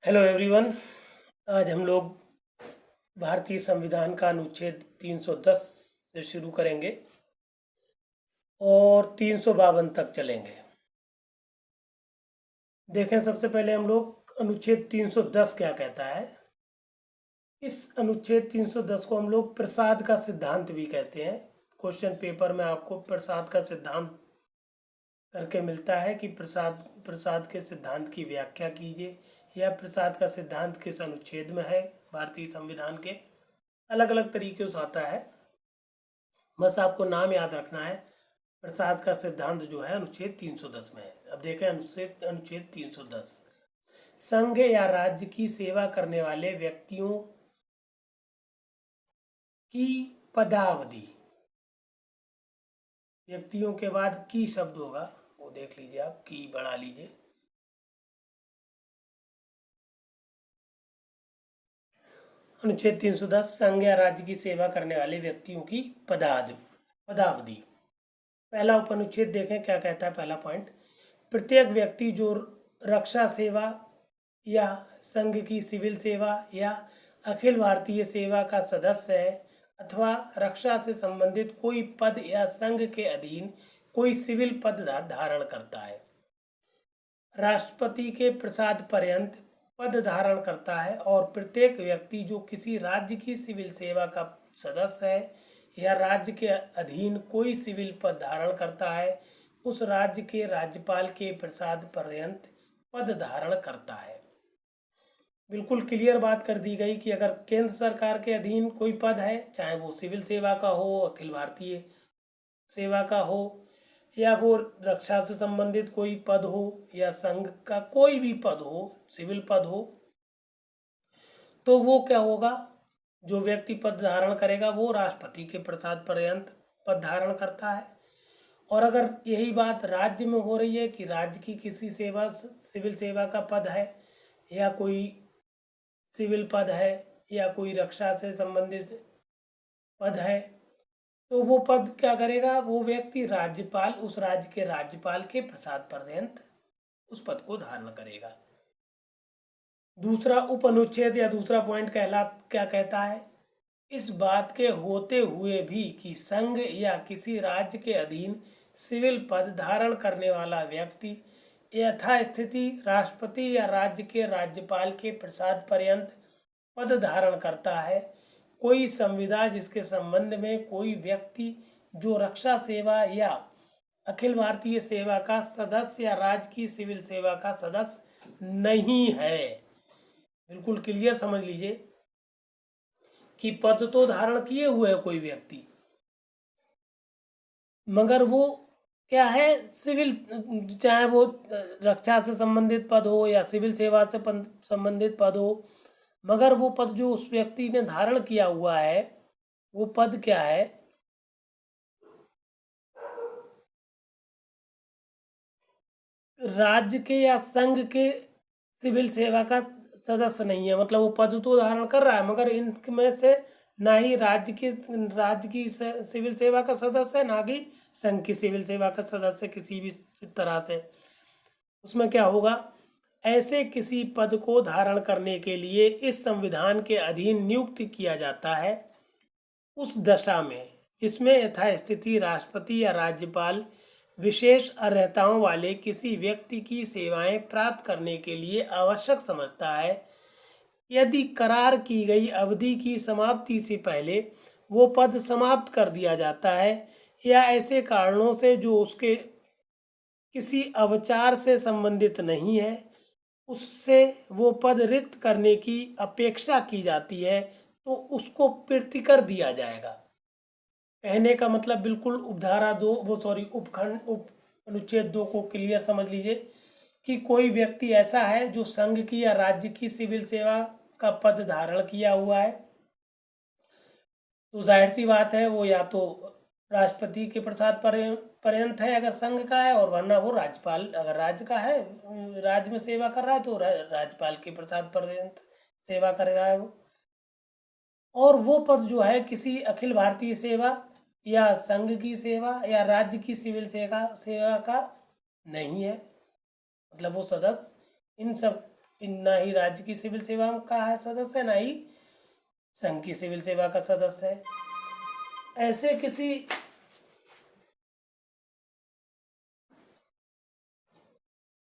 Hello everyone. आज हम लोग भारतीय संविधान का अनुच्छेद 310 से शुरू करेंगे और 352 तक चलेंगे। देखें, सबसे पहले हम लोग अनुच्छेद 310 क्या कहता है। इस अनुच्छेद 310 को हम लोग प्रसाद का सिद्धांत भी कहते हैं। क्वेश्चन पेपर में आपको प्रसाद का सिद्धांत करके मिलता है कि प्रसाद के सिद्धांत की व्याख्या कीजिए, या प्रसाद का सिद्धांत किस अनुच्छेद में है। भारतीय संविधान के अलग अलग तरीके से आता है, बस आपको नाम याद रखना है। प्रसाद का सिद्धांत जो है अनुच्छेद 310 में है। अब देखें अनुच्छेद 310, संघ या राज्य की सेवा करने वाले व्यक्तियों की पदावधि। व्यक्तियों के बाद की शब्द होगा, वो देख लीजिए, आप की बढ़ा लीजिए। अनुच्छेद 310, संघ या राज्य की सेवा करने वाले व्यक्तियों की पदावधि। पहला उपनुच्छेद देखें क्या कहता है। पहला पॉइंट, प्रत्येक व्यक्ति जो रक्षा सेवा या संघ की सिविल सेवा या अखिल भारतीय सेवा का सदस्य है अथवा रक्षा से संबंधित कोई पद या संघ के अधीन कोई सिविल पद धारण करता है, राष्ट्रपति के प्रसाद पर्यंत पद धारण करता है, और प्रत्येक व्यक्ति जो किसी राज्य की सिविल सेवा का सदस्य है या राज्य के अधीन कोई सिविल पद धारण करता है, उस राज्य के राज्यपाल के प्रसाद पर्यंत पद धारण करता है। बिल्कुल क्लियर बात कर दी गई कि अगर केंद्र सरकार के अधीन कोई पद है, चाहे वो सिविल सेवा का हो, अखिल भारतीय सेवा का हो, या वो रक्षा से संबंधित कोई पद हो, या संघ का कोई भी पद हो, सिविल पद हो, तो वो क्या होगा, जो व्यक्ति पद धारण करेगा वो राष्ट्रपति के प्रसाद पर्यंत पद धारण करता है। और अगर यही बात राज्य में हो रही है कि राज्य की किसी सिविल सेवा का पद है, या कोई सिविल पद है, या कोई रक्षा से संबंधित पद है, तो वो पद क्या करेगा, वो व्यक्ति राज्यपाल, उस राज्य के राज्यपाल के प्रसाद पर्यंत उस पद को धारण करेगा। दूसरा उपअनुच्छेद या दूसरा पॉइंट क्या कहता है, इस बात के होते हुए भी कि संघ या किसी राज्य के अधीन सिविल पद धारण करने वाला व्यक्ति यथास्थिति राष्ट्रपति या राज्य के राज्यपाल के प्रसाद पर्यंत पद धारण करता है, कोई संविदा जिसके संबंध में कोई व्यक्ति जो रक्षा सेवा या अखिल भारतीय सेवा का सदस्य या राज्य की सिविल सेवा का सदस्य नहीं है। बिल्कुल क्लियर समझ लीजिए कि पद तो धारण किए हुए है कोई व्यक्ति, मगर वो क्या है, सिविल, चाहे वो रक्षा से संबंधित पद हो या सिविल सेवा से संबंधित पद हो, मगर वो पद जो उस व्यक्ति ने धारण किया हुआ है, वो पद क्या है, राज्य के या संघ के सिविल सेवा का सदस्य नहीं है। मतलब वो पद तो धारण कर रहा है, मगर इनमें से ना ही राज्य की सिविल सेवा का सदस्य है, ना कि संघ की सिविल सेवा का सदस्य किसी भी तरह से। उसमें क्या होगा, ऐसे किसी पद को धारण करने के लिए इस संविधान के अधीन नियुक्त किया जाता है उस दशा में जिसमें यथास्थिति राष्ट्रपति या राज्यपाल विशेष अर्हताओं वाले किसी व्यक्ति की सेवाएं प्राप्त करने के लिए आवश्यक समझता है, यदि करार की गई अवधि की समाप्ति से पहले वो पद समाप्त कर दिया जाता है, या ऐसे कारणों से जो उसके किसी अवचार से संबंधित नहीं है, उससे वो पद रिक्त करने की अपेक्षा की जाती है, तो उसको प्रीतिकर दिया जाएगा। कहने का मतलब बिल्कुल उप अनुच्छेद 2 को क्लियर समझ लीजिए कि कोई व्यक्ति ऐसा है जो संघ की या राज्य की सिविल सेवा का पद धारण किया हुआ है, तो जाहिर सी बात है वो या तो राष्ट्रपति के प्रसाद पर्यंत है अगर संघ का है, और वरना वो राज्यपाल, अगर राज्य का है, राज्य में सेवा कर रहा है, तो राज्यपाल के प्रसाद पर्यंत सेवा कर रहा है वो। और वो पद जो है किसी अखिल भारतीय सेवा या संघ की सेवा या राज्य की सिविल सेवा का नहीं है, मतलब वो सदस्य इन सब ना ही राज्य की सिविल सेवा का है सदस्य, ना ही संघ की सिविल सेवा का सदस्य है। ऐसे किसी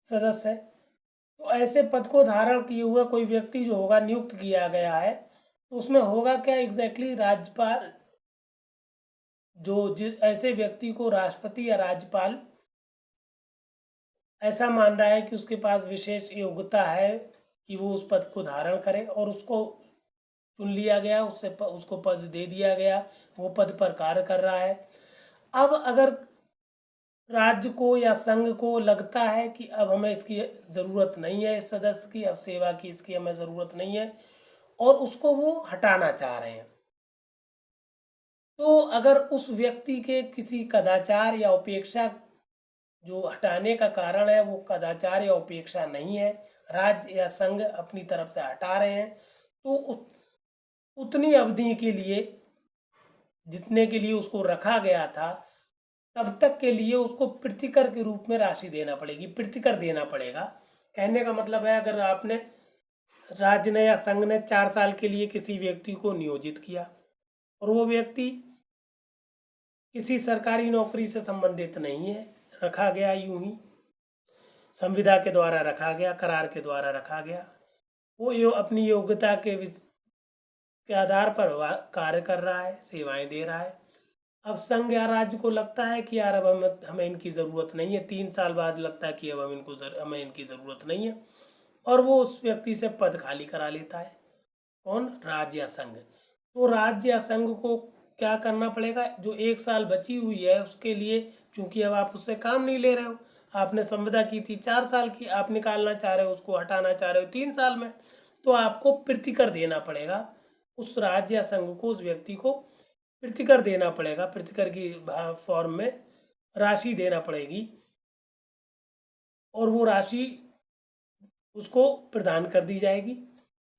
सदस्य है, तो ऐसे पद को धारण किए हुए कोई व्यक्ति जो होगा, नियुक्त किया गया है, तो उसमें होगा क्या एग्जैक्टली, राज्यपाल ऐसे व्यक्ति को राष्ट्रपति या राज्यपाल ऐसा मान रहा है कि उसके पास विशेष योग्यता है कि वो उस पद को धारण करे, और उसको चुन लिया गया, उसको पद दे दिया गया, वो पद पर कार्य कर रहा है। अब अगर राज्य को या संघ को लगता है कि अब हमें इसकी ज़रूरत नहीं है, इस सदस्य की, अब सेवा की इसकी हमें ज़रूरत नहीं है, और उसको वो हटाना चाह रहे हैं, तो अगर उस व्यक्ति के किसी कदाचार या उपेक्षा, जो हटाने का कारण है वो कदाचार या उपेक्षा नहीं है, राज्य या संघ अपनी तरफ से हटा रहे हैं, तो उतनी अवधि के लिए जितने के लिए उसको रखा गया था, तब तक के लिए उसको प्रतिकर के रूप में राशि देना पड़ेगी, प्रतिकर देना पड़ेगा। कहने का मतलब है, अगर आपने राज्य ने या संघ ने 4 साल के लिए किसी व्यक्ति को नियोजित किया, और वो व्यक्ति किसी सरकारी नौकरी से संबंधित नहीं है, रखा गया यूं ही, संविदा के द्वारा रखा गया, करार के द्वारा रखा गया, वो अपनी योग्यता के आधार पर कार्य कर रहा है, सेवाएं दे रहा है। अब संघ या राज्य को लगता है कि यार अब हमें इनकी ज़रूरत नहीं है, 3 साल बाद लगता है कि अब हमें इनकी ज़रूरत नहीं है, और वो उस व्यक्ति से पद खाली करा लेता है। कौन? राज्य या संघ। तो राज्य या संघ को क्या करना पड़ेगा, जो 1 साल बची हुई है उसके लिए, क्योंकि अब आप उससे काम नहीं ले रहे हो, आपने संविदा की थी 4 साल की, आप निकालना चाह रहे हो, उसको हटाना चाह रहे हो 3 साल में, तो आपको प्रतिकर देना पड़ेगा उस राज्य या संघ को, उस व्यक्ति को प्रतिकर देना पड़ेगा, प्रतिकर की फॉर्म में राशि देना पड़ेगी, और वो राशि उसको प्रदान कर दी जाएगी।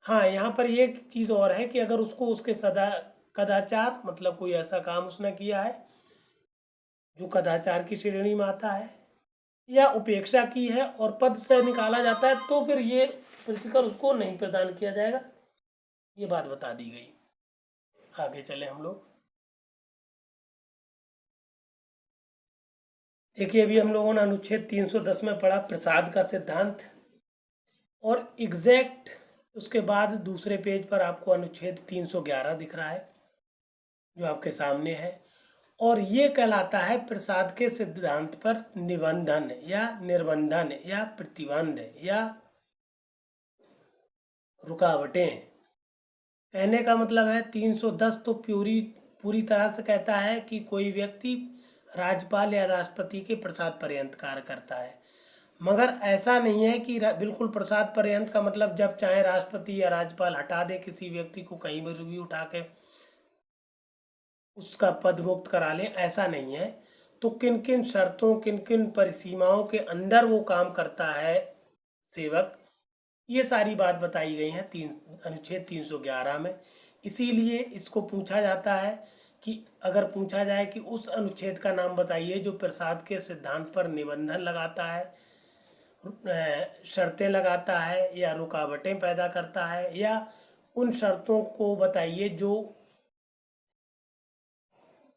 हाँ, यहाँ पर एक चीज़ और है कि अगर उसको उसके कदाचार, मतलब कोई ऐसा काम उसने किया है जो कदाचार की श्रेणी में आता है, या उपेक्षा की है और पद से निकाला जाता है, तो फिर ये प्रतिकर उसको नहीं प्रदान किया जाएगा। ये बात बता दी गई। आगे चले हम लोग। देखिए, अभी हम लोगों ने अनुच्छेद 310 में पढ़ा प्रसाद का सिद्धांत, और एग्जैक्ट उसके बाद दूसरे पेज पर आपको अनुच्छेद 311 दिख रहा है जो आपके सामने है, और ये कहलाता है प्रसाद के सिद्धांत पर निबंधन या निर्बंधन या प्रतिबंध या रुकावटें। कहने का मतलब है 310 तो पूरी तरह से कहता है कि कोई व्यक्ति राज्यपाल या राष्ट्रपति के प्रसाद पर्यंत कार्य करता है, मगर ऐसा नहीं है कि बिल्कुल प्रसाद पर्यंत का मतलब जब चाहे राष्ट्रपति या राज्यपाल हटा दे किसी व्यक्ति को, कहीं पर भी उठा के उसका पद मुक्त करा लें, ऐसा नहीं है। तो किन किन शर्तों, किन किन परिसीमाओं के अंदर वो काम करता है सेवक, ये सारी बात बताई गई है अनुच्छेद 311 में। इसीलिए इसको पूछा जाता है कि अगर पूछा जाए कि उस अनुच्छेद का नाम बताइए जो प्रसाद के सिद्धांत पर निबंधन लगाता है, शर्तें लगाता है या रुकावटें पैदा करता है, या उन शर्तों को बताइए जो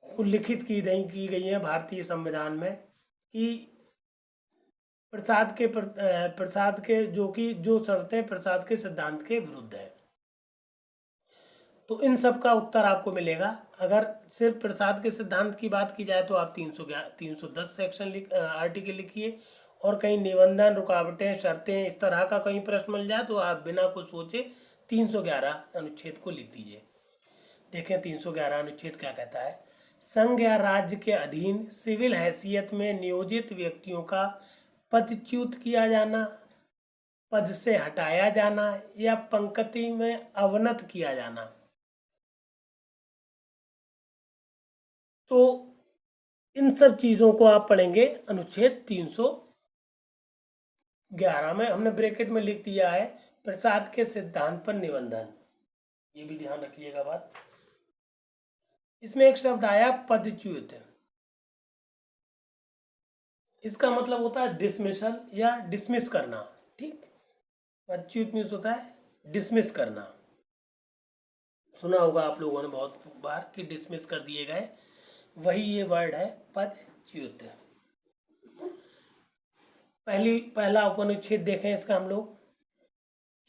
उल्लिखित की गई है भारतीय संविधान में, कि प्रसाद के जो शर्तें प्रसाद के सिद्धांत के विरुद्ध है। तो इन सब का उत्तर आपको मिलेगा। अगर सिर्फ प्रसाद के सिद्धांत की बात की जाए तो आप 310 सेक्शन आर्टिकल लिखिए, और कहीं निबंधन, रुकावटें, शर्तें, इस तरह का कहीं प्रश्न मिल जाए तो आप बिना कुछ सोचे 311 अनुच्छेद को लिख दीजिए। देखें 311 अनुच्छेद क्या कहता है। संघ या राज्य के अधीन सिविल हैसियत में नियोजित व्यक्तियों का पदच्युत किया जाना, पद से हटाया जाना या पंक्ति में अवनत किया जाना। तो इन सब चीज़ों को आप पढ़ेंगे अनुच्छेद 311 में। हमने ब्रैकेट में लिख दिया है प्रसाद के सिद्धांत पर निबंधन, ये भी ध्यान रखिएगा बात। इसमें एक शब्द आया पदच्युत, इसका मतलब होता है डिसमिसल या डिसमिस करना, ठीक। पदच्युत मीन्स होता है डिसमिस करना। सुना होगा आप लोगों ने बहुत बार कि डिसमिस कर दिए गए, वही ये वर्ड है पदच्युत। पहला उपनिषेध देखें इसका हम लोग।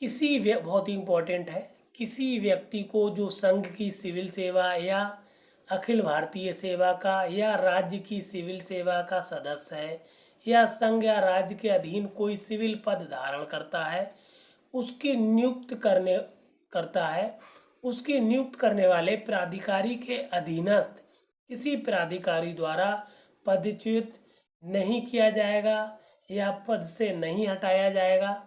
बहुत ही इंपॉर्टेंट है, किसी व्यक्ति को जो संघ की सिविल सेवा या अखिल भारतीय सेवा का या राज्य की सिविल सेवा का सदस्य है या संघ या राज्य के अधीन कोई सिविल पद धारण करता है, उसकी नियुक्त करने वाले प्राधिकारी के अधीनस्थ किसी प्राधिकारी द्वारा पदच्युत नहीं किया जाएगा या पद से नहीं हटाया जाएगा।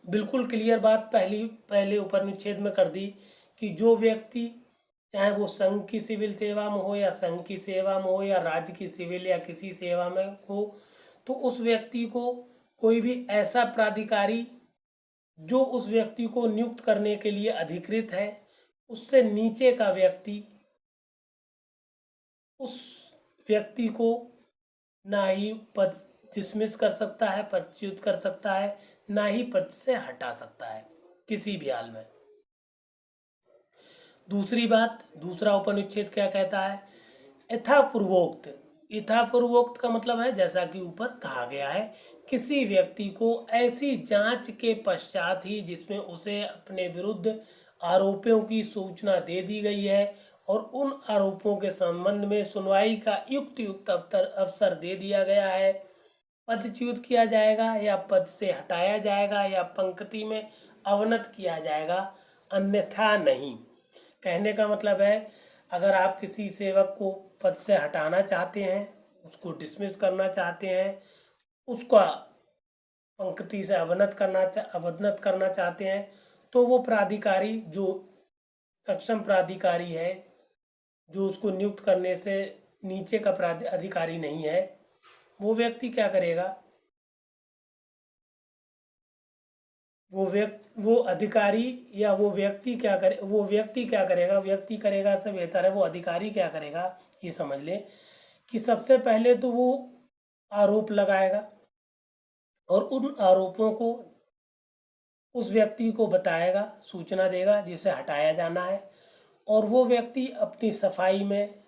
बिल्कुल क्लियर बात पहले उपनिषेध में कर दी कि जो व्यक्ति चाहे वो संघ की सिविल सेवा में हो या संघ की सेवा में हो या राज्य की सिविल या किसी सेवा में हो, तो उस व्यक्ति को कोई भी ऐसा प्राधिकारी जो उस व्यक्ति को नियुक्त करने के लिए अधिकृत है, उससे नीचे का व्यक्ति उस व्यक्ति को ना ही पद डिसमिस कर सकता है, पदच्युत कर सकता है, ना ही पद से हटा सकता है किसी भी हाल में। दूसरी बात, दूसरा उपनिषेध क्या कहता है? यथापूर्वोक्त। यथापूर्वोक्त का मतलब है जैसा कि ऊपर कहा गया है, किसी व्यक्ति को ऐसी जांच के पश्चात ही जिसमें उसे अपने विरुद्ध आरोपों की सूचना दे दी गई है और उन आरोपों के संबंध में सुनवाई का युक्त अवसर दे दिया गया है, पदच्युत किया जाएगा या पद से हटाया जाएगा या पंक्ति में अवनत किया जाएगा, अन्यथा नहीं। कहने का मतलब है, अगर आप किसी सेवक को पद से हटाना चाहते हैं, उसको डिसमिस करना चाहते हैं, उसका पंक्ति से अवनत करना चाहते हैं, तो वो प्राधिकारी जो सक्षम प्राधिकारी है, जो उसको नियुक्त करने से नीचे का अधिकारी नहीं है, वो व्यक्ति क्या करेगा? वो अधिकारी या वो व्यक्ति क्या करेगा? व्यक्ति करेगा से बेहतर है वो अधिकारी क्या करेगा, ये समझ ले कि सबसे पहले तो वो आरोप लगाएगा और उन आरोपों को उस व्यक्ति को बताएगा, सूचना देगा जिसे हटाया जाना है, और वो व्यक्ति अपनी सफाई में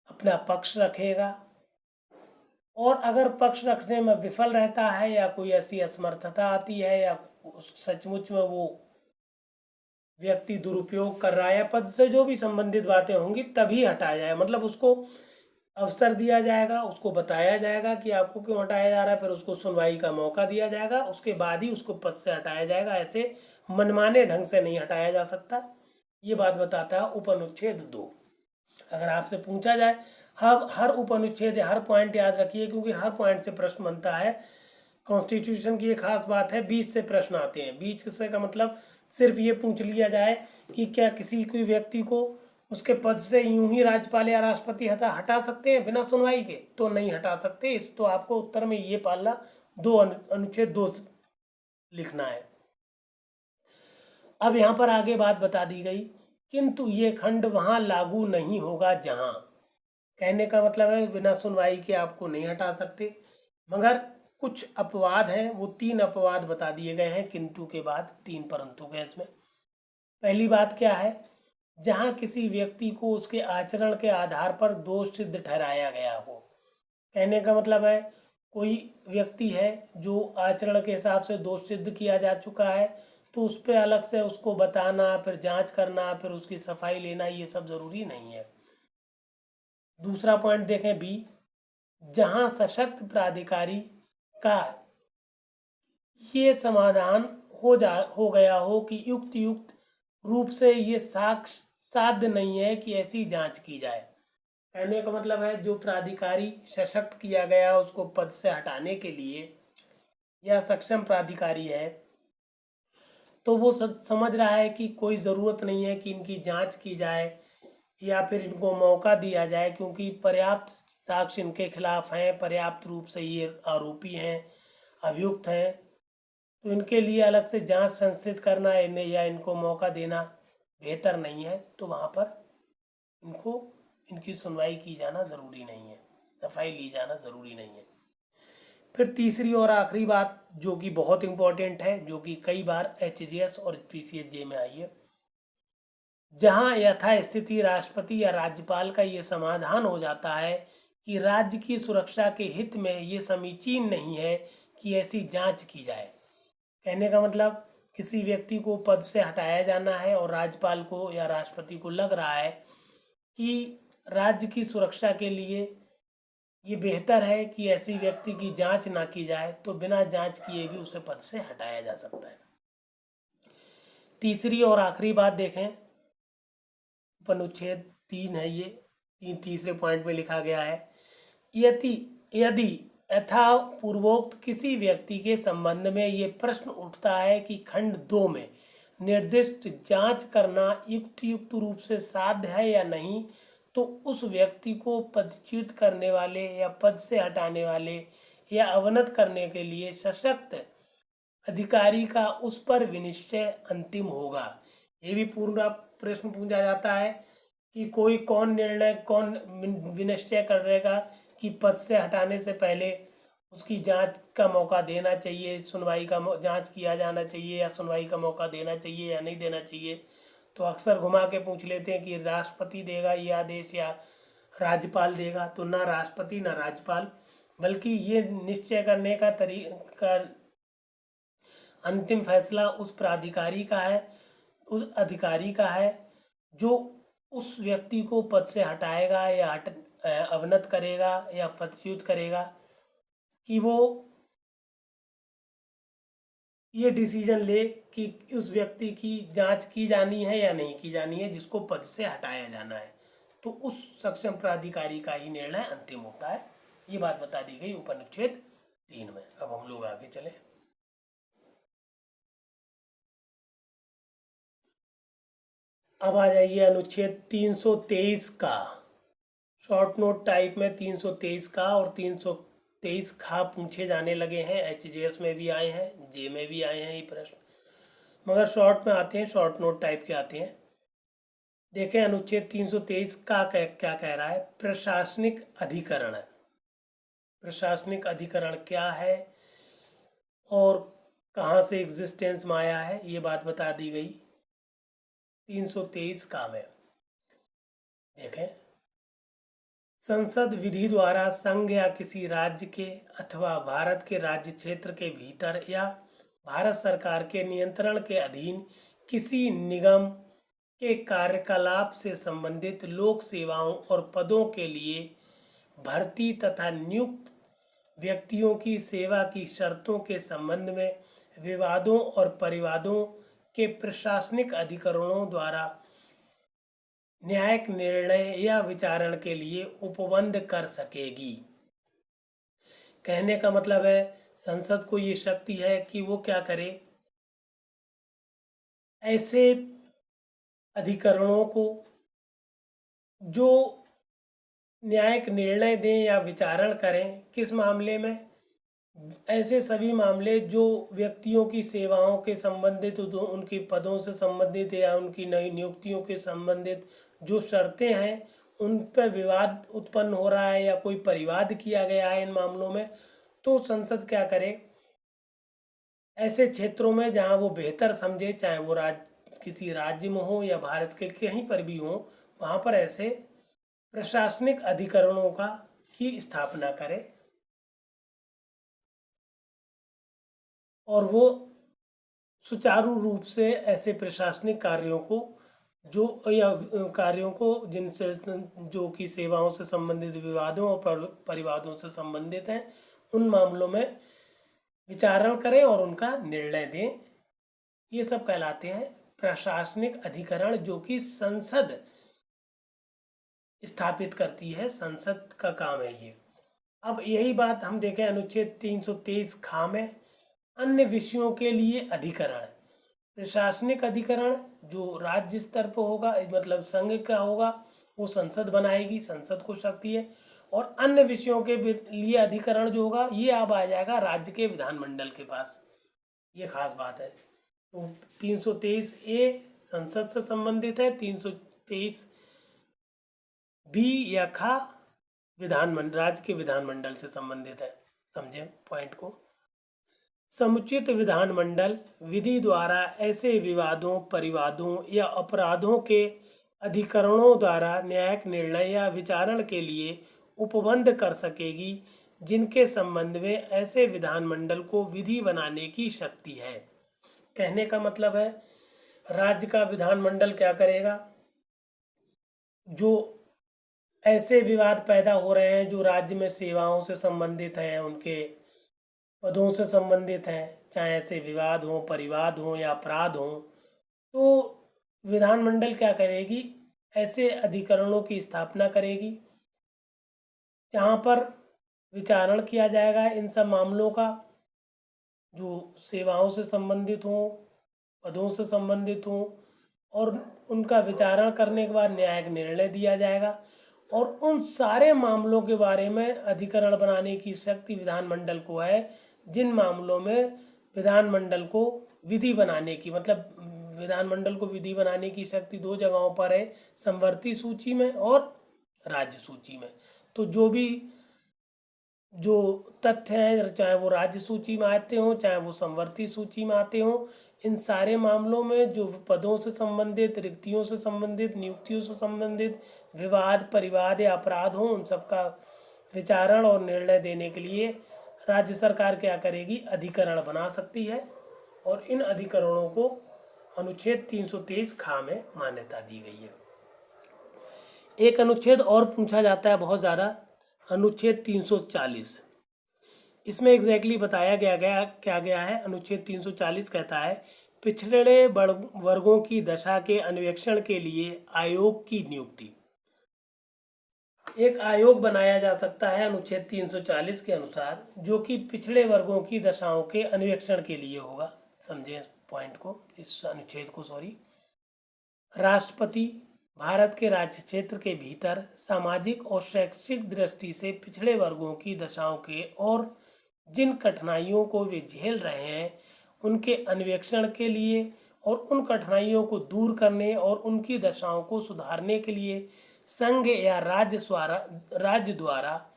अपना पक्ष रखेगा, और अगर पक्ष रखने में विफल रहता है या कोई ऐसी असमर्थता आती है या सचमुच में वो व्यक्ति दुरुपयोग कर रहा है, पद से जो भी संबंधित बातें होंगी तभी हटाया जाए। मतलब उसको अवसर दिया जाएगा, उसको बताया जाएगा कि आपको क्यों हटाया जा रहा है, फिर उसको सुनवाई का मौका दिया जाएगा, उसके बाद ही उसको पद से हटाया जाएगा। ऐसे मनमाने ढंग से नहीं हटाया जा सकता। ये बात बताता है उपनुच्छेद 2। अगर आपसे पूछा जाए, हर उपनुच्छेद हर पॉइंट याद रखिए, क्योंकि हर पॉइंट से प्रश्न बनता है। कॉन्स्टिट्यूशन की एक खास बात है, बीच से प्रश्न आते हैं। बीच से का मतलब सिर्फ ये पूछ लिया जाए कि क्या किसी कोई व्यक्ति को उसके पद से यूं ही राज्यपाल या राष्ट्रपति हटा सकते हैं बिना सुनवाई के? तो नहीं हटा सकते। इस तो आपको उत्तर में ये पालना अनुच्छेद 2 लिखना है। अब यहाँ पर आगे बात बता दी गई, किंतु ये खंड वहां लागू नहीं होगा जहां। कहने का मतलब है बिना सुनवाई के आपको नहीं हटा सकते, मगर कुछ अपवाद हैं। वो 3 अपवाद बता दिए गए हैं किंतु के बाद, 3 परंतु के इसमें। पहली बात क्या है? जहां किसी व्यक्ति को उसके आचरण के आधार पर दोष सिद्ध ठहराया गया हो। कहने का मतलब है कोई व्यक्ति है जो आचरण के हिसाब से दोष सिद्ध किया जा चुका है, तो उस पर अलग से उसको बताना, फिर जांच करना, फिर उसकी सफाई लेना, ये सब जरूरी नहीं है। दूसरा पॉइंट देखें बी, जहां सशक्त प्राधिकारी का ये समाधान हो गया हो कि युक्त रूप से ये साक्ष्य साध्य नहीं है कि ऐसी जांच की जाए। कहने का मतलब है जो प्राधिकारी सशक्त किया गया उसको पद से हटाने के लिए या सक्षम प्राधिकारी है, तो वो समझ रहा है कि कोई ज़रूरत नहीं है कि इनकी जांच की जाए या फिर इनको मौका दिया जाए, क्योंकि पर्याप्त साक्ष्य इनके खिलाफ हैं, पर्याप्त रूप से ये आरोपी हैं, अभियुक्त हैं, तो इनके लिए अलग से जांच संस्थित करना इन्हें या इनको मौका देना बेहतर नहीं है। तो वहाँ पर इनकी सुनवाई की जाना ज़रूरी नहीं है, सफाई ली जाना ज़रूरी नहीं है। फिर तीसरी और आखिरी बात जो कि बहुत इंपॉर्टेंट है, जो कि कई बार HGS और PCSJ में आई है, जहां यथास्थिति राष्ट्रपति या राज्यपाल का ये समाधान हो जाता है कि राज्य की सुरक्षा के हित में ये समीचीन नहीं है कि ऐसी जांच की जाए। कहने का मतलब किसी व्यक्ति को पद से हटाया जाना है और राज्यपाल को या राष्ट्रपति को लग रहा है कि राज्य की सुरक्षा के लिए ये बेहतर है कि ऐसी व्यक्ति की जांच ना की जाए, तो बिना जांच किए भी उसे पद से हटाया जा सकता है। तीसरी और आखिरी बात देखें, अनुच्छेद 3 है ये, तीसरे पॉइंट में लिखा गया है, यदि यदि यथा पूर्वोक्त किसी व्यक्ति के संबंध में ये प्रश्न उठता है कि खंड 2 में निर्दिष्ट जांच करना युक्त रूप से साध्य है या नहीं, तो उस व्यक्ति को पदच्युत करने वाले या पद से हटाने वाले या अवनत करने के लिए सशक्त अधिकारी का उस पर विनिश्चय अंतिम होगा। ये भी पूरा प्रश्न पूछा जाता है कि कौन विनिश्चय करेगा कि पद से हटाने से पहले उसकी जांच का मौका देना चाहिए, सुनवाई का जांच किया जाना चाहिए या सुनवाई का मौका देना चाहिए या नहीं देना चाहिए। तो अक्सर घुमा के पूछ लेते हैं कि राष्ट्रपति देगा ये आदेश या राज्यपाल देगा, तो ना राष्ट्रपति ना राज्यपाल, बल्कि ये निश्चय करने का तरीका अंतिम फैसला उस प्राधिकारी का है, उस अधिकारी का है जो उस व्यक्ति को पद से हटाएगा या अवनत करेगा या पदच्युत करेगा, कि वो ये डिसीजन ले कि उस व्यक्ति की जांच की जानी है या नहीं की जानी है जिसको पद से हटाया जाना है। तो उस सक्षम प्राधिकारी का ही निर्णय अंतिम होता है। ये बात बता दी गई उपनुच्छेद 3 में। अब हम लोग आगे चले। अब आ जाइए अनुच्छेद 323 का, शॉर्ट नोट टाइप में 323 का और 323 खा पूछे जाने लगे हैं। HGS में भी आए हैं, जे में भी आए हैं ये प्रश्न, मगर शॉर्ट में आते हैं, शॉर्ट नोट टाइप के आते हैं। देखें अनुच्छेद 323 का क्या कह रहा है। प्रशासनिक अधिकरण, प्रशासनिक अधिकरण क्या है और कहाँ से एग्जिस्टेंस में आया है, ये बात बता दी गई 323 का में। देखें, संसद विधि द्वारा संघ या किसी राज्य के अथवा भारत के राज्य क्षेत्र के भीतर या भारत सरकार के नियंत्रण के अधीन किसी निगम के कार्यकलाप से संबंधित लोक सेवाओं और पदों के लिए भर्ती तथा नियुक्त व्यक्तियों की सेवा की शर्तों के संबंध में विवादों और परिवादों के प्रशासनिक अधिकरणों द्वारा न्यायिक निर्णय या विचारण के लिए उपबंध कर सकेगी। कहने का मतलब है संसद को ये शक्ति है कि वो क्या करे, ऐसे अधिकरणों को जो न्यायिक निर्णय दें या विचारण करें, किस मामले में, ऐसे सभी मामले जो व्यक्तियों की सेवाओं के संबंधित, जो उनके पदों से संबंधित या उनकी नई नियुक्तियों के संबंधित जो शर्तें हैं उन पर विवाद उत्पन्न हो रहा है या कोई परिवाद किया गया है इन मामलों में, तो संसद क्या करे, ऐसे क्षेत्रों में जहां वो बेहतर समझे, चाहे वो किसी राज्य में हो या भारत के कहीं पर भी हो, वहां पर ऐसे प्रशासनिक अधिकरणों की स्थापना करे और वो सुचारू रूप से ऐसे प्रशासनिक कार्यों को जिनसे जो कि सेवाओं से संबंधित विवादों और परिवादों से संबंधित हैं, उन मामलों में विचारण करें और उनका निर्णय दें। ये सब कहलाते हैं प्रशासनिक अधिकरण, जो कि संसद स्थापित करती है, संसद का काम है ये। अब यही बात हम देखें अनुच्छेद 323 खा में, अन्य विषयों के लिए अधिकरण। प्रशासनिक अधिकरण जो राज्य स्तर पर होगा, मतलब संघ का होगा, वो संसद बनाएगी, संसद को शक्ति है। और अन्य विषयों के लिए अधिकरण जो होगा ये अब आ जाएगा राज्य के विधानमंडल के पास। ये खास बात है। तो 323A संसद से संबंधित है, 323B या खा राज्य के विधानमंडल से संबंधित है, समझे पॉइंट को। समुचित विधानमंडल विधि द्वारा ऐसे विवादों, परिवादों या अपराधों के अधिकरणों द्वारा न्यायिक निर्णय या विचारण के लिए उपबंध कर सकेगी जिनके संबंध में ऐसे विधानमंडल को विधि बनाने की शक्ति है। कहने का मतलब है राज्य का विधानमंडल क्या करेगा, जो ऐसे विवाद पैदा हो रहे हैं जो राज्य में सेवाओं से संबंधित हैं, उनके पदों से संबंधित हैं, चाहे ऐसे विवाद हों, परिवाद हों या अपराध हों, तो विधानमंडल क्या करेगी, ऐसे अधिकरणों की स्थापना करेगी जहाँ पर विचारण किया जाएगा इन सब मामलों का, जो सेवाओं से संबंधित हों, पदों से संबंधित हों, और उनका विचारण करने के बाद न्यायिक निर्णय दिया जाएगा। और उन सारे मामलों के बारे में अधिकरण बनाने की शक्ति विधानमंडल को है जिन मामलों में विधानमंडल को विधि बनाने की, मतलब विधानमंडल को विधि बनाने की शक्ति दो जगहों पर है, संवर्ती सूची में और राज्य सूची में। तो जो तथ्य हैं, चाहे वो राज्य सूची में आते हों चाहे वो संवर्ती सूची में आते हों, इन सारे मामलों में जो पदों से संबंधित, रिक्तियों से संबंधित, नियुक्तियों से संबंधित विवाद, परिवाद या अपराध हों, उन सबका विचारण और निर्णय देने के लिए राज्य सरकार क्या करेगी, अधिकरण बना सकती है। और इन अधिकरणों को अनुच्छेद 323 खा में मान्यता दी गई है। एक अनुच्छेद और पूछा जाता है बहुत ज़्यादा, अनुच्छेद 340। इसमें एग्जैक्टली बताया क्या गया है। अनुच्छेद 340 कहता है पिछड़े वर्गों की दशा के अन्वेषण के लिए आयोग की नियुक्ति। एक आयोग बनाया जा सकता है अनुच्छेद 340 के अनुसार, जो कि पिछड़े वर्गों की दशाओं के अन्वेषण के लिए होगा। समझे इस पॉइंट को, इस अनुच्छेद को, सॉरी। राष्ट्रपति भारत के राज्य क्षेत्र के भीतर सामाजिक और शैक्षिक दृष्टि से पिछड़े वर्गों की दशाओं के और जिन कठिनाइयों को वे झेल रहे हैं उनके अन्वेषण के लिए और उन कठिनाइयों को दूर करने और उनकी दशाओं को सुधारने के लिए संघ या राज्य द्वारा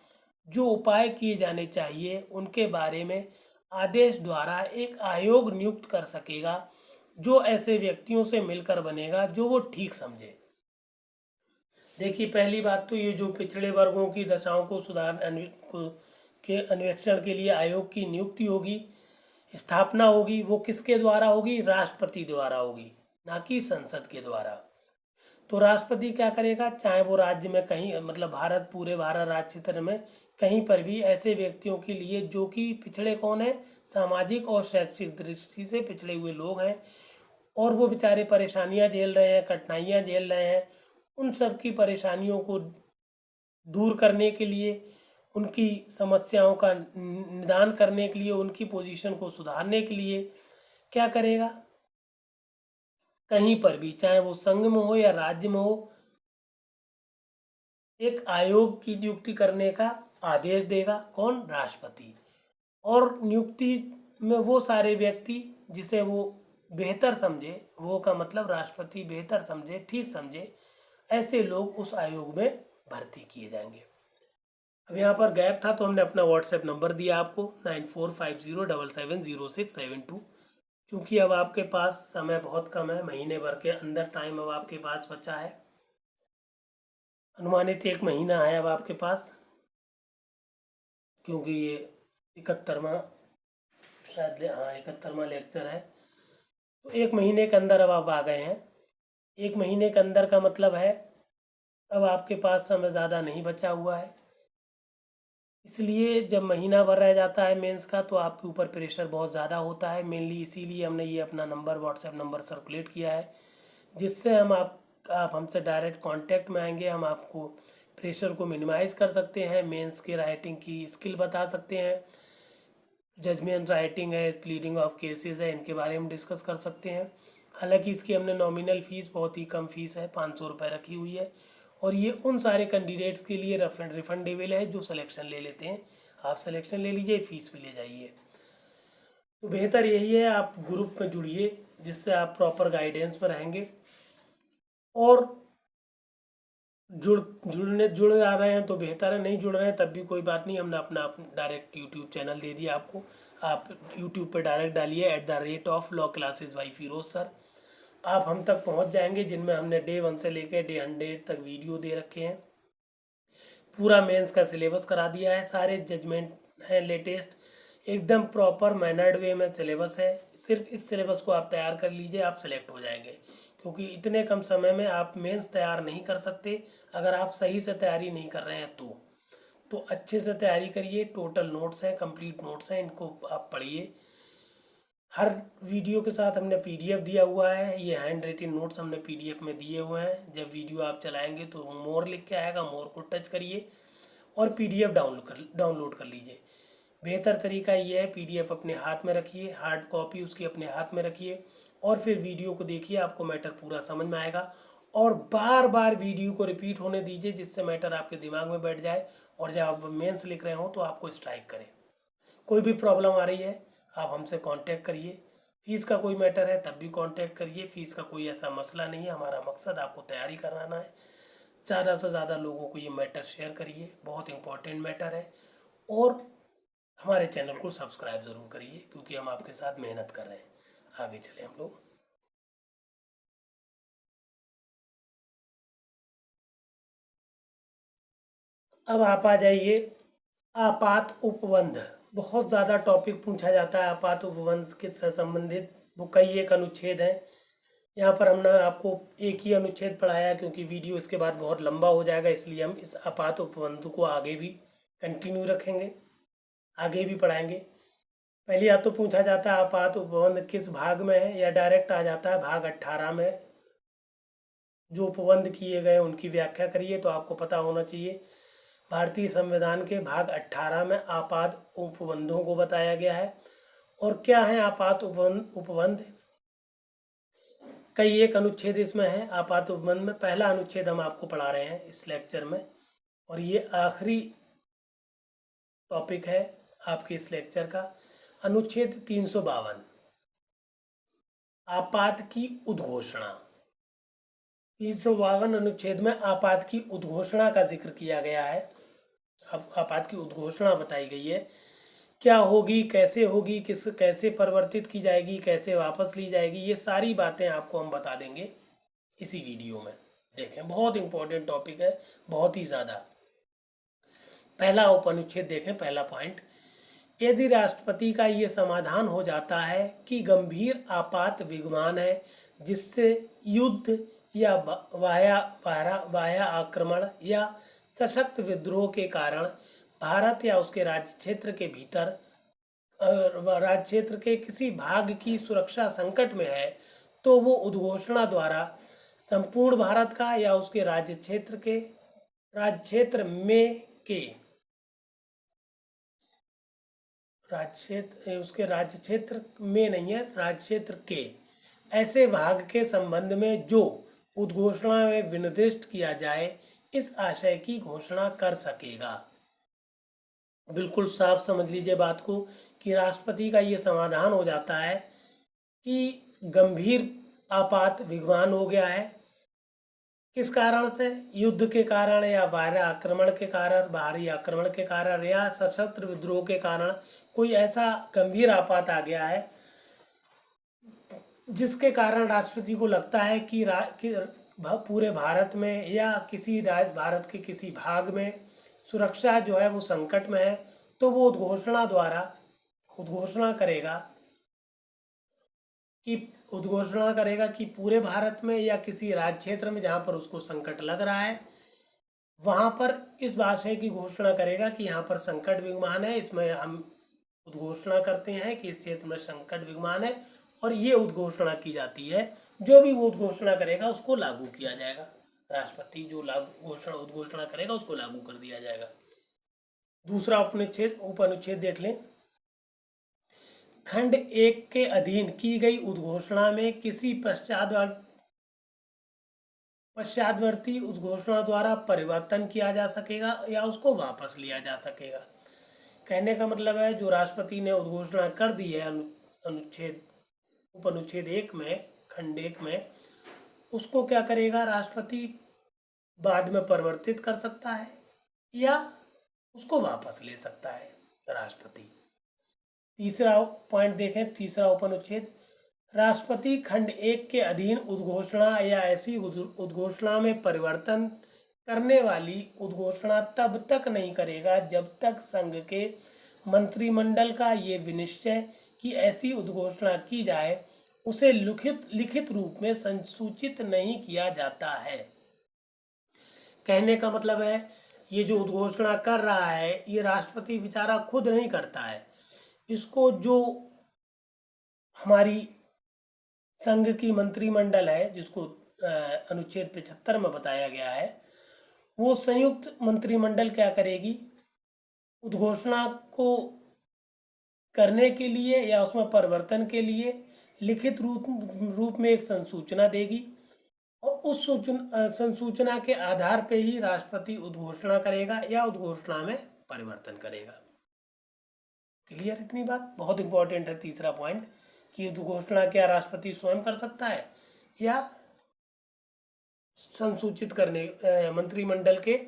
जो उपाय किए जाने चाहिए उनके बारे में आदेश द्वारा एक आयोग नियुक्त कर सकेगा, जो ऐसे व्यक्तियों से मिलकर बनेगा जो वो ठीक समझे। देखिए, पहली बात तो ये जो पिछड़े वर्गों की दशाओं को के अन्वेषण के लिए आयोग की नियुक्ति होगी, स्थापना होगी, वो किसके द्वारा होगी, राष्ट्रपति द्वारा होगी, ना कि संसद के द्वारा। तो राष्ट्रपति क्या करेगा, चाहे वो राज्य में कहीं, मतलब पूरे भारत राज्य क्षेत्र में कहीं पर भी ऐसे व्यक्तियों के लिए जो कि पिछड़े कौन है, सामाजिक और शैक्षिक दृष्टि से पिछड़े हुए लोग हैं और वो बेचारे परेशानियां झेल रहे हैं, कठिनाइयां झेल रहे हैं, उन सब की परेशानियों को दूर करने के लिए, उनकी समस्याओं का निदान करने के लिए, उनकी पोजीशन को सुधारने के लिए क्या करेगा, कहीं पर भी, चाहे वो संघ में हो या राज्य में हो, एक आयोग की नियुक्ति करने का आदेश देगा। कौन, राष्ट्रपति। और नियुक्ति में वो सारे व्यक्ति जिसे वो बेहतर समझे, वो का मतलब राष्ट्रपति बेहतर समझे, ठीक समझे, ऐसे लोग उस आयोग में भर्ती किए जाएंगे। अब यहाँ पर गैप था तो हमने अपना व्हाट्सएप नंबर दिया आपको 9450770672। क्योंकि अब आपके पास समय बहुत कम है, महीने भर के अंदर टाइम अब आपके पास बचा है, अनुमानित 1 महीना है अब आपके पास, क्योंकि ये 71वां शायद, हाँ 71वां लेक्चर है। तो 1 महीने के अंदर अब आप आ गए हैं। 1 महीने के अंदर का मतलब है अब आपके पास समय ज़्यादा नहीं बचा हुआ है, इसलिए जब महीना भर रह जाता है मेंस का तो आपके ऊपर प्रेशर बहुत ज़्यादा होता है। मेनली इसीलिए हमने ये अपना नंबर, व्हाट्सएप नंबर सर्कुलेट किया है, जिससे आप हमसे डायरेक्ट कांटेक्ट में आएंगे, हम आपको प्रेशर को मिनिमाइज़ कर सकते हैं, मेंस के राइटिंग की स्किल बता सकते हैं, जजमेंट राइटिंग है, प्लीडिंग ऑफ केसेस है, इनके बारे में डिस्कस कर सकते हैं। हालांकि इसकी हमने नॉमिनल फ़ीस, बहुत ही कम फीस है, 500 रुपये रखी हुई है, और ये उन सारे कैंडिडेट्स के लिए रिफंडेबल है जो सिलेक्शन ले लेते हैं। आप सिलेक्शन ले लीजिए, फीस भी ले जाइए। तो बेहतर यही है आप ग्रुप में जुड़िए, जिससे आप प्रॉपर गाइडेंस में रहेंगे। और जुड़ आ रहे हैं तो बेहतर है, नहीं जुड़ रहे हैं तब भी कोई बात नहीं, हमने अपना डायरेक्ट यूट्यूब चैनल दे दिया आपको। आप यूट्यूब पे डायरेक्ट डालिए @at law classes by Firoz sir, आप हम तक पहुंच जाएंगे, जिनमें हमने डे 1 से लेकर डे 100 तक वीडियो दे रखे हैं। पूरा मेंस का सिलेबस करा दिया है, सारे जजमेंट हैं लेटेस्ट, एकदम प्रॉपर मैनर्ड वे में सिलेबस है। सिर्फ इस सिलेबस को आप तैयार कर लीजिए, आप सेलेक्ट हो जाएंगे, क्योंकि इतने कम समय में आप मेंस तैयार नहीं कर सकते अगर आप सही से तैयारी नहीं कर रहे हैं तो अच्छे से तैयारी करिए। टोटल नोट्स हैं, कंप्लीट नोट्स हैं, इनको आप पढ़िए। हर वीडियो के साथ हमने पीडीएफ दिया हुआ है, ये हैंड रिटन नोट्स हमने पीडीएफ में दिए हुए हैं। जब वीडियो आप चलाएंगे तो मोर लिख के आएगा, मोर को टच करिए और पीडीएफ डाउनलोड कर लीजिए। बेहतर तरीका ये है, पीडीएफ अपने हाथ में रखिए, हार्ड कॉपी उसकी अपने हाथ में रखिए और फिर वीडियो को देखिए, आपको मैटर पूरा समझ में आएगा। और बार बार वीडियो को रिपीट होने दीजिए, जिससे मैटर आपके दिमाग में बैठ जाए और जब आप मेंस लिख रहे हो तो आपको स्ट्राइक करे। कोई भी प्रॉब्लम आ रही है आप हमसे कांटेक्ट करिए। फीस का कोई मैटर है तब भी कांटेक्ट करिए, फीस का कोई ऐसा मसला नहीं है, हमारा मकसद आपको तैयारी कराना है। ज़्यादा से ज़्यादा लोगों को ये मैटर शेयर करिए, बहुत इंपॉर्टेंट मैटर है। और हमारे चैनल को सब्सक्राइब ज़रूर करिए, क्योंकि हम आपके साथ मेहनत कर रहे हैं। आगे चले हम लोग। अब आप आ जाइए आपात उपबंध। बहुत ज़्यादा टॉपिक पूछा जाता है आपात उपबंध के से संबंधित, वो कई एक अनुच्छेद हैं। यहाँ पर हमने आपको एक ही अनुच्छेद पढ़ाया, क्योंकि वीडियो इसके बाद बहुत लंबा हो जाएगा, इसलिए हम इस आपात उपबंध को आगे भी कंटिन्यू रखेंगे, आगे भी पढ़ाएंगे। पहले या तो पूछा जाता है आपात उपबंध किस भाग में है, या डायरेक्ट आ जाता है भाग 18 में। जो उपबंध किए गए उनकी व्याख्या करिए, तो आपको पता होना चाहिए भारतीय संविधान के भाग 18 में आपात उपबंधों को बताया गया है। और क्या है आपात उपबंध? कई एक अनुच्छेद इसमें है आपात उपबंध में। पहला अनुच्छेद हम आपको पढ़ा रहे हैं इस लेक्चर में, और ये आखिरी टॉपिक है आपके इस लेक्चर का। अनुच्छेद 352, आपात की उद्घोषणा। 352 अनुच्छेद में आपात की उद्घोषणा का जिक्र किया गया है। अब आपात की उद्घोषणा बताई गई है, क्या होगी, कैसे होगी, किस कैसे परिवर्तित की जाएगी, कैसे वापस ली जाएगी, ये सारी बातें आपको हम बता देंगे इसी वीडियो में। देखें, बहुत इंपॉर्टेंट टॉपिक है, बहुत ही ज़्यादा। पहला उपनुच्छेद देखें, पहला पॉइंट, यदि राष्ट्रपति का ये समाधान हो जाता है कि गंभीर आपात विद्यमान है जिससे युद्ध या बाह्य आक्रमण या सशक्त विद्रोह के कारण भारत या उसके राज्य क्षेत्र के भीतर राज्य क्षेत्र के किसी भाग की सुरक्षा संकट में है, तो वो उद्घोषणा द्वारा संपूर्ण भारत का या उसके राज्य क्षेत्र में के उसके राज्य क्षेत्र में नहीं है, राज्य क्षेत्र के ऐसे भाग के संबंध में जो उद्घोषणा में विनिर्दिष्ट किया जाए, इस आशय की घोषणा कर सकेगा। बिल्कुल साफ समझ लीजिए बात को, कि राष्ट्रपति का ये समाधान हो जाता है कि गंभीर आपात विद्यमान हो गया है, किस कारण से, युद्ध के कारण या बाहरी आक्रमण के कारण या सशस्त्र विद्रोह के कारण कोई ऐसा गंभीर आपात आ गया है जिसके कारण राष्ट्रपति को लगता है कि पूरे भारत में या किसी भारत के किसी भाग में सुरक्षा जो है वो संकट में है, तो वो उद्घोषणा करेगा कि पूरे भारत में या किसी राज्य क्षेत्र में जहाँ पर उसको संकट लग रहा है, वहाँ पर इस आशय की घोषणा करेगा कि यहाँ पर संकट विद्यमान है। इसमें हम उद्घोषणा करते हैं कि इस क्षेत्र में संकट विद्यमान है, और ये उद्घोषणा की जाती है। जो भी वो उद्घोषणा करेगा उसको लागू किया जाएगा। राष्ट्रपति जो उद्घोषणा करेगा उसको लागू कर दिया जाएगा। दूसरा उपनुच्छेद देख लें। खंड 1 के अधीन की गई उद्घोषणा में किसी पश्चादवर्ती उद्घोषणा द्वारा परिवर्तन किया जा सकेगा या उसको वापस लिया जा सकेगा। कहने का मतलब है, जो राष्ट्रपति ने उद्घोषणा कर दी है उपनुच्छेद 1 में, खंड 1 में, उसको क्या करेगा राष्ट्रपति बाद में परिवर्तित कर सकता है या उसको वापस ले सकता है राष्ट्रपति। तीसरा पॉइंट देखें, तीसरा उपनुच्छेद, राष्ट्रपति खंड 1 के अधीन उद्घोषणा या ऐसी उद्घोषणा में परिवर्तन करने वाली उद्घोषणा तब तक नहीं करेगा जब तक संघ के मंत्रिमंडल का ये विनिश्चय कि ऐसी उद्घोषणा की जाए उसे लिखित रूप में संसूचित नहीं किया जाता है। कहने का मतलब है ये जो उद्घोषणा कर रहा है ये राष्ट्रपति बेचारा खुद नहीं करता है, इसको जो हमारी संघ की मंत्रिमंडल है जिसको अनुच्छेद 75 में बताया गया है, वो संयुक्त मंत्रिमंडल क्या करेगी, उद्घोषणा को करने के लिए या उसमें परिवर्तन के लिए लिखित रूप में एक संसूचना देगी और उस संसूचना के आधार पर ही राष्ट्रपति उद्घोषणा करेगा या उद्घोषणा में परिवर्तन करेगा। क्लियर इतनी बात? बहुत इंपॉर्टेंट है तीसरा पॉइंट कि उद्घोषणा क्या राष्ट्रपति स्वयं कर सकता है या संसूचित करने मंत्रिमंडल के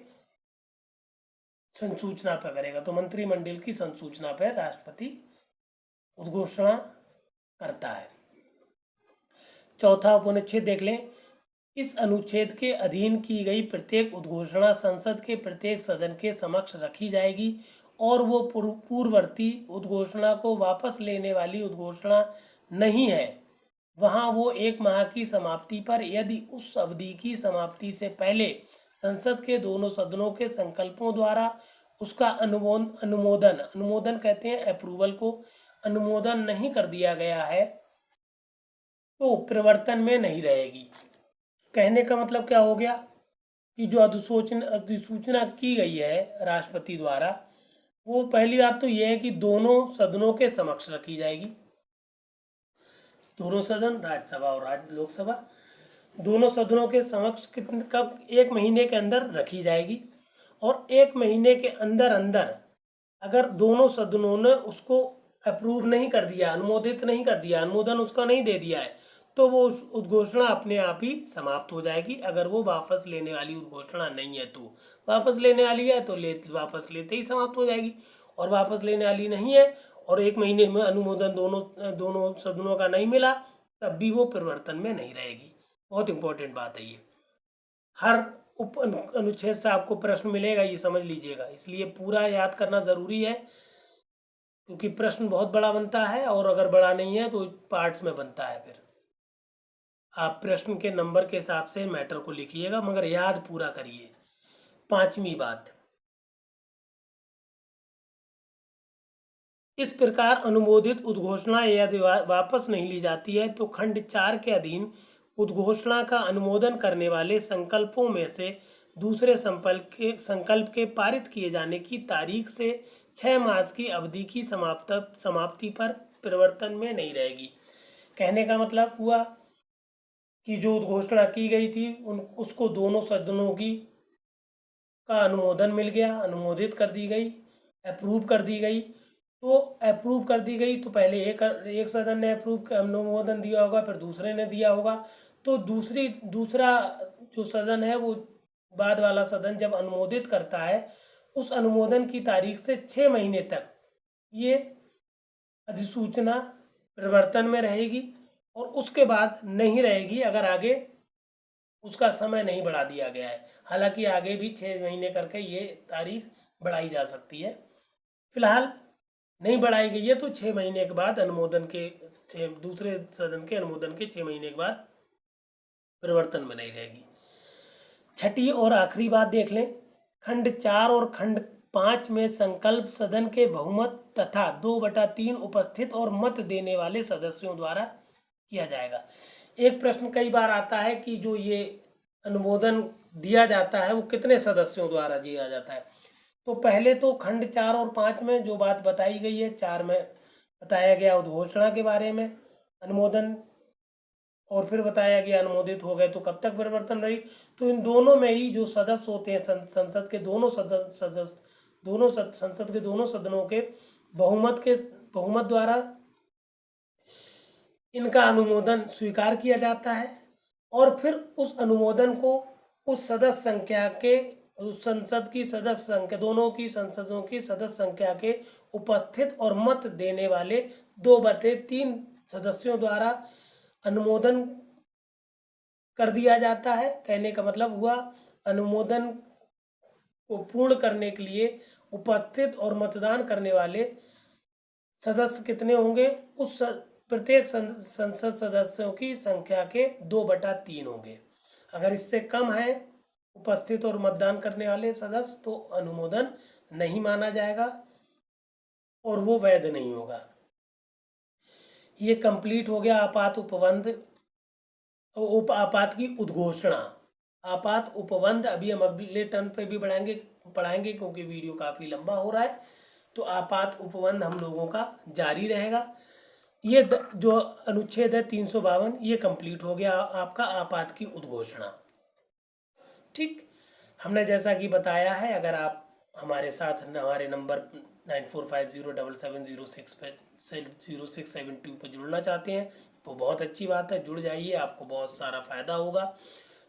संसूचना पर करेगा। तो मंत्रिमंडल की संसूचना पर राष्ट्रपति उद्घोषणा करता है। चौथा उपनुच्छेद देख लें, इस अनुच्छेद के अधीन की गई प्रत्येक उद्घोषणा संसद के प्रत्येक सदन के समक्ष रखी जाएगी और वो पूर्ववर्ती उद्घोषणा को वापस लेने वाली उद्घोषणा नहीं है। वहाँ वो 1 माह की समाप्ति पर यदि उस अवधि की समाप्ति से पहले संसद के दोनों सदनों के संकल्पों द्वारा उसका अनुमोदन कहते हैं अप्रूवल को, अनुमोदन नहीं कर दिया गया है तो प्रवर्तन में नहीं रहेगी। कहने का मतलब क्या हो गया कि जो अधिसूचना की गई है राष्ट्रपति द्वारा, वो पहली बात तो यह है कि दोनों सदनों के समक्ष रखी जाएगी। दोनों सदन, राज्यसभा और लोकसभा, दोनों सदनों के समक्ष कब 1 महीने के अंदर रखी जाएगी और 1 महीने के अंदर अगर दोनों सदनों ने उसको अप्रूव नहीं कर दिया, अनुमोदित नहीं कर दिया, अनुमोदन उसका नहीं दे दिया है, तो वो उद्घोषणा अपने आप ही समाप्त हो जाएगी। अगर वो वापस लेने वाली उद्घोषणा नहीं है तो वापस लेने वाली है तो वापस लेते ही समाप्त हो जाएगी, और वापस लेने वाली नहीं है और 1 महीने में अनुमोदन दोनों सदनों का नहीं मिला तब भी वो परिवर्तन में नहीं रहेगी। बहुत इंपॉर्टेंट बात है ये, हर उप अनुच्छेद से आपको प्रश्न मिलेगा, ये समझ लीजिएगा, इसलिए पूरा याद करना जरूरी है क्योंकि प्रश्न बहुत बड़ा बनता है और अगर बड़ा नहीं है तो पार्ट्स में बनता है। फिर आप प्रश्न के नंबर के हिसाब से मैटर को लिखिएगा मगर याद पूरा करिए। 5वीं बात, इस प्रकार अनुमोदित उद्घोषणा यदि वापस नहीं ली जाती है तो खंड 4 के अधीन उद्घोषणा का अनुमोदन करने वाले संकल्पों में से दूसरे संकल्प के पारित किए जाने की तारीख से 6 मास की अवधि की समाप्ति पर परिवर्तन में नहीं रहेगी। कहने का मतलब हुआ कि जो उद्घोषणा की गई थी उसको दोनों सदनों का अनुमोदन मिल गया, अनुमोदित कर दी गई, अप्रूव कर दी गई। तो अप्रूव कर दी गई तो पहले एक सदन ने अनुमोदन दिया होगा, फिर दूसरे ने दिया होगा, तो दूसरा जो सदन है वो बाद वाला सदन जब अनुमोदित करता है उस अनुमोदन की तारीख से 6 महीने तक ये अधिसूचना परिवर्तन में रहेगी और उसके बाद नहीं रहेगी अगर आगे उसका समय नहीं बढ़ा दिया गया है। हालांकि आगे भी 6 महीने करके ये तारीख बढ़ाई जा सकती है, फिलहाल नहीं बढ़ाई गई है तो 6 महीने के बाद दूसरे सदन के अनुमोदन के 6 महीने के बाद परिवर्तन में नहीं रहेगी। छठी और आखिरी बात देख लें, खंड 4 और खंड 5 में संकल्प सदन के बहुमत तथा 2/3 उपस्थित और मत देने वाले सदस्यों द्वारा किया जाएगा। एक प्रश्न कई बार आता है कि जो ये अनुमोदन दिया जाता है वो कितने सदस्यों द्वारा दिया जाता है। तो पहले तो खंड 4 और 5 में जो बात बताई गई है, 4 में बताया गया उद्घोषणा के बारे में अनुमोदन, और फिर बताया गया अनुमोदित हो गए तो कब तक परिवर्तन रही। तो इन दोनों में ही जो सदस्य होते हैं संसद के दोनों सदनों के बहुमत द्वारा इनका अनुमोदन स्वीकार किया जाता है और फिर उस अनुमोदन को उस सदस्य संख्या के, उस संसद की सदस्य संख्या, दोनों की संसदों की सदस्य संख्या के उपस्थित और मत देने वाले 2/3 सदस्यों द्वारा अनुमोदन कर दिया जाता है। कहने का मतलब हुआ, अनुमोदन को पूर्ण करने के लिए उपस्थित और मतदान करने वाले सदस्य कितने होंगे? प्रत्येक संसद सदस्यों की संख्या के 2/3 होंगे। अगर इससे कम है उपस्थित और मतदान करने वाले सदस्य तो अनुमोदन नहीं माना जाएगा और वो वैध नहीं होगा। ये कंप्लीट हो गया आपात उपबंध, आपात की उद्घोषणा। आपात उपबंध अभी हम अगले टर्न पे भी पढ़ाएंगे क्योंकि वीडियो काफ़ी लंबा हो रहा है। तो आपात उपबंध हम लोगों का जारी रहेगा। ये जो अनुच्छेद है 352, ये कंप्लीट हो गया आपका आपात की उद्घोषणा। ठीक, हमने जैसा कि बताया है, अगर आप हमारे साथ हमारे नंबर 94507706 पे 0672 पर जुड़ना चाहते हैं तो बहुत अच्छी बात है, जुड़ जाइए, आपको बहुत सारा फ़ायदा होगा।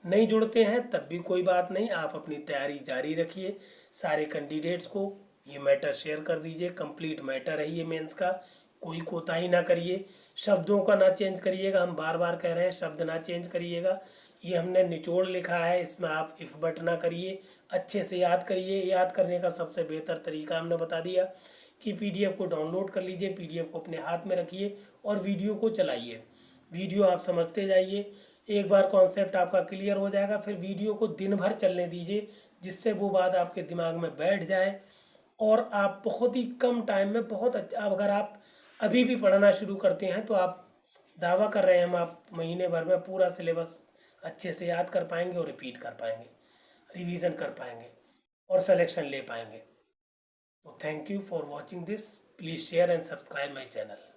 नहीं जुड़ते हैं तब भी कोई बात नहीं, आप अपनी तैयारी जारी रखिए। सारे कैंडिडेट्स को ये मैटर शेयर कर दीजिए, कंप्लीट मैटर है ये मेंस का, कोई कोताही ना करिए, शब्दों का ना चेंज करिएगा। हम बार बार कह रहे हैं शब्द ना चेंज करिएगा। ये हमने निचोड़ लिखा है, इसमें आप इफ बट ना करिए, अच्छे से याद करिए। याद करने का सबसे बेहतर तरीका हमने बता दिया कि पीडीएफ को डाउनलोड कर लीजिए, पीडीएफ को अपने हाथ में रखिए और वीडियो को चलाइए। वीडियो आप समझते जाइए, एक बार कॉन्सेप्ट आपका क्लियर हो जाएगा, फिर वीडियो को दिन भर चलने दीजिए जिससे वो बात आपके दिमाग में बैठ जाए और आप बहुत ही कम टाइम में बहुत अच्छा, अगर आप अभी भी पढ़ना शुरू करते हैं तो आप दावा कर रहे हैं हम आप महीने भर में पूरा सिलेबस अच्छे से याद कर पाएंगे और रिपीट कर पाएंगे, रिवीजन कर पाएंगे और सिलेक्शन ले पाएंगे। तो thank you for watching this, please share and subscribe my channel.